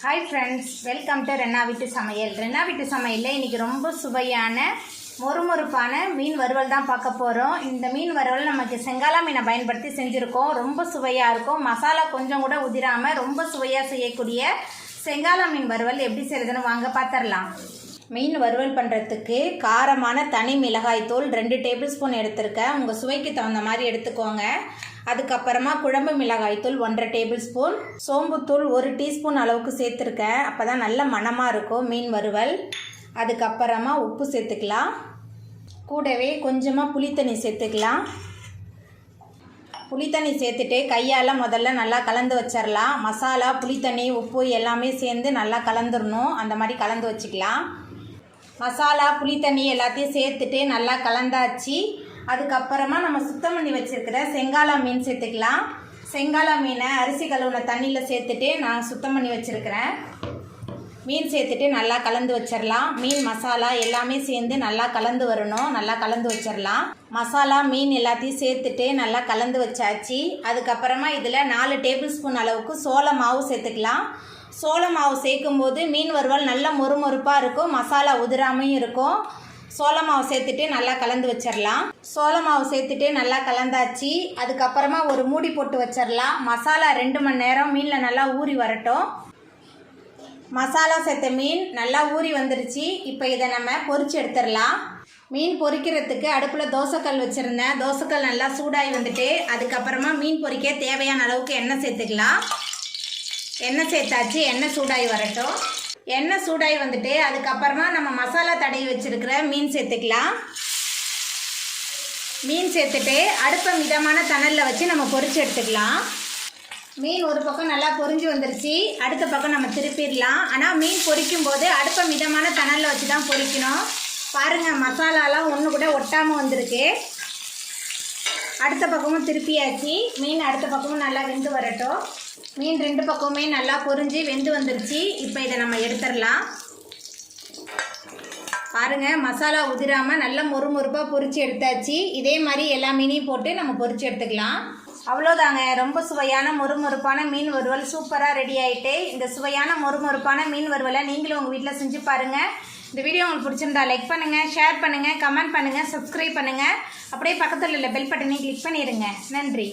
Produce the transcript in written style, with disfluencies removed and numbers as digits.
Hi friends welcome to Renna वीटू सமையல் रेन्ना वीटू சமையல்ல இன்னைக்கு ரொம்ப சுவையான மொறுமொறுப்பான மீன் வறுவல் தான் பார்க்க போறோம். இந்த மீன் வறுவல் நமக்கு செங்காலா மீனை பயன்படுத்தி செஞ்சிருக்கோம். ரொம்ப சுவையா இருக்கும். மசாலா கொஞ்சம் கூட உதிராம ரொம்ப சுவையா செய்யக்கூடிய செங்காலா மீன் வறுவல் எப்படி செய்யறதுன்னு வாங்க பாத்திரலாம். மீன் வறுவல் பண்ணுறதுக்கு காரமான தனி மிளகாய் தூள் 2 டேபிள் ஸ்பூன் எடுத்திருக்கேன். உங்கள் சுவைக்கு தகுந்த மாதிரி எடுத்துக்கோங்க. அதுக்கப்புறமா குழம்பு மிளகாய் தூள் 1.5 டேபிள் ஸ்பூன், சோம்புத்தூள் 1 டீஸ்பூன் அளவுக்கு சேர்த்துருக்கேன். அப்போ தான் நல்ல மணமாக இருக்கும் மீன் வறுவல். அதுக்கப்புறமா உப்பு சேர்த்துக்கலாம். கூடவே கொஞ்சமாக புளித்தண்ணி சேர்த்துக்கலாம். புளித்தண்ணி சேர்த்துட்டு கையால் முதல்ல நல்லா கலந்து வச்சிடலாம். மசாலா, புளித்தண்ணி, உப்பு எல்லாமே சேர்ந்து நல்லா கலந்துடணும். அந்த மாதிரி கலந்து வச்சுக்கலாம். மசாலா, புளித்தண்ணி எல்லாத்தையும் சேர்த்துட்டு நல்லா கலந்தாச்சு. அதுக்கப்புறமா நம்ம சுத்தம் பண்ணி வச்சுருக்கிற செங்காலா மீன் சேர்த்துக்கலாம். செங்காலா மீனை அரிசி கழுவுன தண்ணியில் சேர்த்துட்டு நான் சுத்தம் பண்ணி வச்சுருக்கிறேன். மீன் சேர்த்துட்டு நல்லா கலந்து வச்சிடலாம். மீன் மசாலா எல்லாமே சேர்ந்து நல்லா கலந்து வரணும். நல்லா கலந்து வச்சிடலாம். மசாலா, மீன் எல்லாத்தையும் சேர்த்துட்டு நல்லா கலந்து வச்சாச்சு. அதுக்கப்புறமா இதில் 4 டேபிள் ஸ்பூன் அளவுக்கு சோள மாவு சேர்த்துக்கலாம். சோள மாவு சேர்க்கும்போது மீன் வறுவல் நல்லா மொறுமொறுப்பாக இருக்கும். மசாலா உதிராமையும் இருக்கும். சோள மாவு சேர்த்துட்டு நல்லா கலந்து வச்சிடலாம். சோள மாவு சேர்த்துட்டு நல்லா கலந்தாச்சு. அதுக்கப்புறமா ஒரு மூடி போட்டு வச்சிடலாம். மசாலா 2 மணி நேரம் மீனில் நல்லா ஊறி வரட்டும். மசாலா சேர்த்த மீன் நல்லா ஊறி வந்துருச்சு. இப்போ இதை நம்ம பொரிச்சு எடுத்துடலாம். மீன் பொரிக்கிறதுக்கு அடுப்பில் தோசைக்கல் வச்சுருந்தேன். தோசைக்கல் நல்லா சூடாகி வந்துட்டு அதுக்கப்புறமா மீன் பொரிக்க தேவையான அளவுக்கு எண்ணெய் சேர்த்துக்கலாம். எண்ணெய் சேர்த்தாச்சு. எண்ணெய் சூடாகி வரட்டும். எண்ணெய் சூடாகி வந்துட்டு அதுக்கப்புறமா நம்ம மசாலா தடவி வச்சுருக்கிற மீன் சேர்த்துக்கலாம். மீன் சேர்த்துட்டு அடுப்பை மிதமான தணலில் வச்சு நம்ம பொரிச்சு எடுத்துக்கலாம். மீன் ஒரு பக்கம் நல்லா பொரிஞ்சு வந்துருச்சு. அடுத்த பக்கம் நம்ம திருப்பிடலாம். ஆனால் மீன் பொரிக்கும் போது அடுப்பை மிதமான தணலில் வச்சு தான் பொரிக்கணும். பாருங்கள், மசாலாலாம் ஒன்று கூட ஒட்டாமல் வந்திருக்கு. அடுத்த பக்கமும் திருப்பியாச்சு. மீன் அடுத்த பக்கமும் நல்லா வெந்து வரட்டும். மீன் 2 பக்கமுமே நல்லா பொரிஞ்சு வெந்து வந்துருச்சு. இப்போ இதை நம்ம எடுத்துடலாம். பாருங்கள், மசாலா உதிராமல் நல்லா மொறுமொறுப்பாக பொரிச்சு எடுத்தாச்சு. இதே மாதிரி எல்லா மீனையும் போட்டு நம்ம பொரிச்சு எடுத்துக்கலாம். அவ்வளோதாங்க, ரொம்ப சுவையான மொறுமொறுப்பான மீன் வறுவல் சூப்பராக ரெடி ஆகிட்டு. இந்த சுவையான மொறுமொறுப்பான மீன் வறுவலை நீங்களும் உங்கள் வீட்டில் செஞ்சு பாருங்கள். இந்த வீடியோ உங்களுக்கு பிடிச்சிருந்தா லைக் பண்ணுங்கள், ஷேர் பண்ணுங்கள், கமெண்ட் பண்ணுங்கள், சப்ஸ்கிரைப் பண்ணுங்கள். அப்படியே பக்கத்தில் உள்ள பெல் பட்டனை கிளிக் பண்ணிடுங்க. நன்றி.